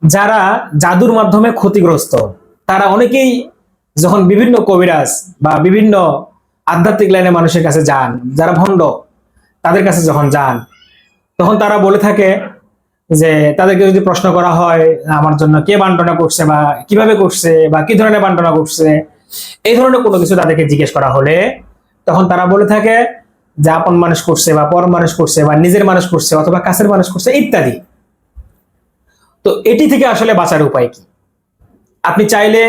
যারা জাদুর মাধ্যমে ক্ষতিগ্রস্ত, তারা অনেকেই যখন বিভিন্ন কবিরাজ বা বিভিন্ন আধ্যাত্মিক লাইনের মানুষের কাছে যান, যারা ভণ্ড তাদের কাছে যখন যান, তখন তারা বলে থাকে যে তাদেরকে যদি প্রশ্ন করা হয় আমার জন্য কে বান্টনা করছে বা কিভাবে করছে বা কি ধরনের বান্টনা করছে, এই ধরনের কোনো কিছু তাদেরকে জিজ্ঞেস করা হলে তখন তারা বলে থাকে যে আপন মানুষ করছে বা পর মানুষ করছে বা নিজের মানুষ করছে অথবা কাছের মানুষ করছে ইত্যাদি। তো এটি থেকে আসলে বাঁচার উপায় কি? আপনি চাইলে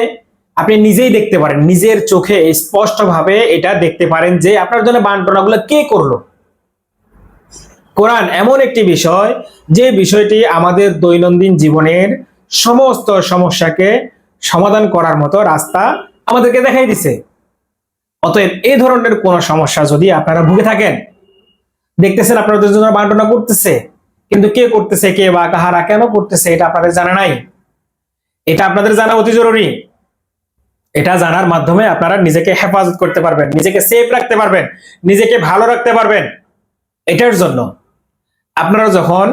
আপনি নিজেই দেখতে পারেন, নিজের চোখে স্পষ্টভাবে এটা দেখতে পারেন যে আপনার জন্য বান্টনাগুলো কে করলো। কোরআন এমন একটি বিষয় যে বিষয়টি আমাদের দৈনন্দিন জীবনের সমস্ত সমস্যাকে সমাধান করার মতো রাস্তা আমাদেরকে দেখাই দিছে। অতএব এই ধরনের কোন সমস্যা যদি আপনারা ভুগে থাকেন, দেখতেছেন আপনাদের জন্য বান্টনা করতেছে, কিন্তু কে করতেছে, কে বা কাহারা কেন করতেছে এটা আপনাদের জানা নাই, এটা আপনাদের জানা অতি জরুরি। এটা জানার মাধ্যমে আপনারা নিজেকে হেফাজত করতে পারবেন, নিজেকে সেফ রাখতে পারবেন, নিজেকে ভালো রাখতে পারবেন। এটার জন্য আপনারা যখন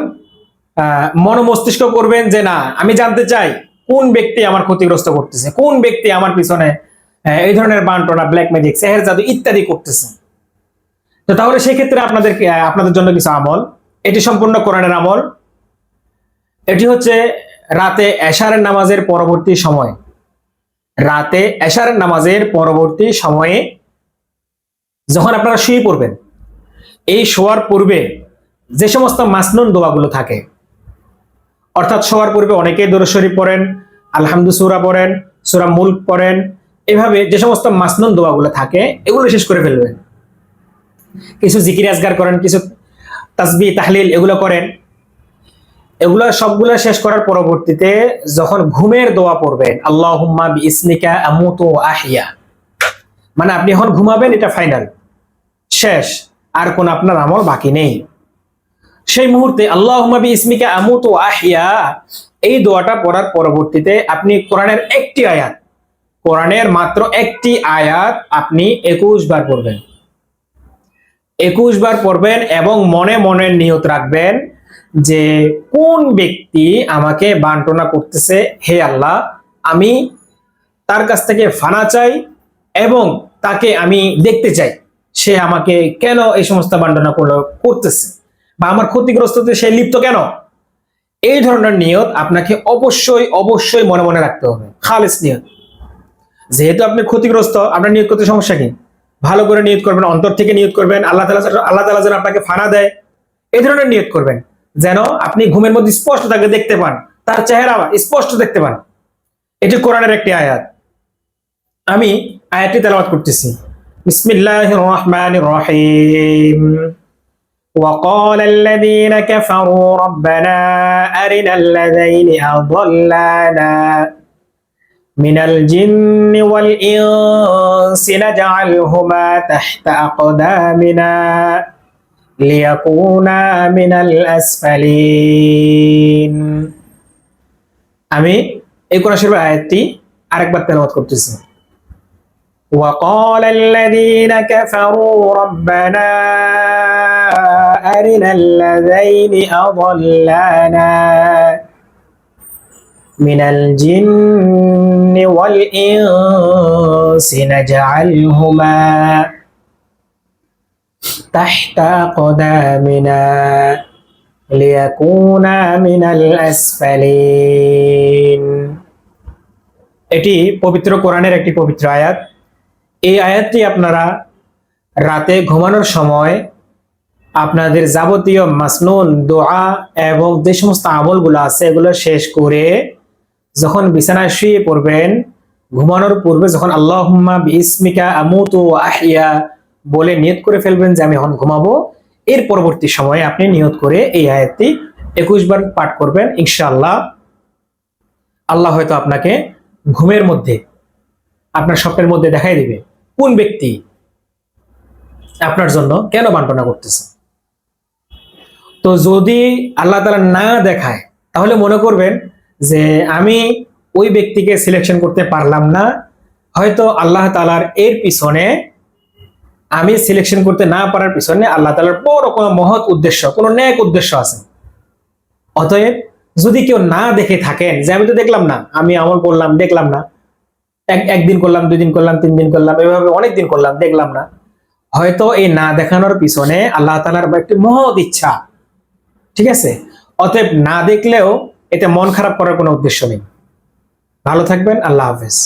মন মস্তিষ্ক করবেন যে না আমি জানতে চাই কোন ব্যক্তি আমার ক্ষতিগ্রস্ত করতেছে, কোন ব্যক্তি আমার পিছনে এই ধরনের বান্টনা, ব্ল্যাক ম্যাজিক, সেহের জাদু ইত্যাদি করতেছে, তো তাহলে সেই ক্ষেত্রে আপনাদের জন্য কিছু আমল, এটি সম্পূর্ণ কোরআনের আমল। এটি হচ্ছে রাতে এশারের নামাজের পরবর্তী সময়, রাতে এশারের নামাজের পরবর্তী সময়ে যখন আপনারা শুয়ে পড়বেন, এই শোয়ার পূর্বে যে সমস্ত মাসনুন দোয়াগুলো থাকে, অর্থাৎ শোয়ার পূর্বে অনেকেই দরুদ শরীফ পড়েন, আলহামদু সূরা পড়েন, সূরা মুলক পড়েন, এভাবে যে সমস্ত মাসনুন দোয়াগুলো থাকে এগুলো শেষ করে ফেলবেন। কিছু জিকির আজগার করেন, কিছু তাসবিহ তাহলিল এগুলো করেন। এগুলো সবগুলো শেষ করার পরবর্তীতে যখন ঘুমের দোয়া পড়বেন, আল্লাহুম্মা বিইসমিকা আমুতু ওয়া আহইয়া, মানে আপনি এখন ঘুমাবেন, এটা ফাইনাল, শেষ, আর কোন আপনার আমল বাকি নেই। সেই মুহূর্তে আল্লাহুম্মা বিইসমিকা আমুতু ওয়া আহইয়া এই দোয়াটা পড়ার পরবর্তীতে আপনি কোরআনের একটি আয়াত, কোরআনের মাত্র একটি আয়াত আপনি 21 বার পড়বেন, 21 বার পড়বেন এবং মনে মনে নিয়ত রাখবেন যে কোন ব্যক্তি আমাকে বান্টনা করতেছে, হে আল্লাহ আমি তার কাছ থেকে ফানা চাই এবং তাকে আমি দেখতে চাই সে আমাকে কেন এই সমস্ত বান্টনা করতেছে বা আমার ক্ষতিগ্রস্ততে সে লিপ্ত কেন। এই ধরনের নিয়ত আপনাকে অবশ্যই অবশ্যই মনে মনে রাখতে হবে, খালিস নিয়ত। যেহেতু আপনি ক্ষতিগ্রস্ত, আপনার নিয়ত করতে সমস্যা কি? ভালো করে নিয়ত করবেন, অন্তর থেকে নিয়ত করবেন, আল্লাহ তাআলা যেন আপনাকে ফানা দেয় এই ধরনের নিয়ত করবেন, যেন আপনি ঘুমের মধ্যে স্পষ্ট তাকে দেখতে পান, তার চেহারা স্পষ্ট দেখতে পান। এটি কোরআনের একটি আয়াত। আমি আয়াতটি তেলাওয়াত করতেছি। বিসমিল্লাহির রহমানির রহিম। وقال الذين كفروا ربنا أرنا الذين أضلانا من الجن والإنس نجعلهما تحت أقدامنا লিয়াকুনা মিনাল আসফালিন। আমি এই কোরআন শরীফের আয়াতটি আরেকবার তেলাওয়াত করতেছি। وقال الذين كفروا ربنا أرنا الذين أضلانا من الجن والإنس نجعلهما تحت أقدامنا ليكونا من الأسفلين। এটি পবিত্র কোরআনের একটি পবিত্র আয়াত। এই আয়াতটি আপনারা রাতে ঘুমানোর সময় আপনাদের যাবতীয় মাসনুন দোয়া এবং যে সমস্ত আমলগুলো আছে এগুলো শেষ করে যখন বিছানায় শুয়ে পড়বেন, ঘুমানোর পূর্বে যখন আল্লাহুম্মা বিইসমিকা আমুতু ওয়া আহইয়া বলে নিয়ত করে ফেলবেন যে আমি এখন ঘুমাবো, এর পরবর্তী সময়ে আপনি নিয়ত করে এই আয়াতটি 21 বার পাঠ করবেন। ইনশাআল্লাহ আল্লাহ হয়তো আপনাকে ঘুমের মধ্যে, আপনার স্বপ্নের মধ্যে দেখাই দিবে কোন ব্যক্তি আপনার জন্য কেন বান্টনা করতেছে। তো যদি আল্লাহ তাআলা না দেখায় তাহলে মনে করবেন যে আমি ওই ব্যক্তিকে সিলেকশন করতে পারলাম না, হয়তো আল্লাহ তাআলার এর পিছনে, আমি সিলেকশন করতে না পারার পিছনে আল্লাহ তাআলার বড় কোনো মহৎ উদ্দেশ্য, কোনো ন্যাক উদ্দেশ্য আছে। অতএব যদি কেউ না দেখে থাকেন যে আমি তো দেখলাম না, আমি আমল করলাম দেখলাম না, একদিন করলাম, 2 দিন করলাম, 3 দিন করলাম, এভাবে অনেক দিন করলাম দেখলাম না, হয়তো এই না দেখানোর পিছনে আল্লাহ তাআলার একটি মহৎ ইচ্ছা। ঠিক আছে, অতএব না দেখলেও এতে মন খারাপ করার কোনো উদ্দেশ্য নেই। ভালো থাকবেন, আল্লাহ হাফেজ।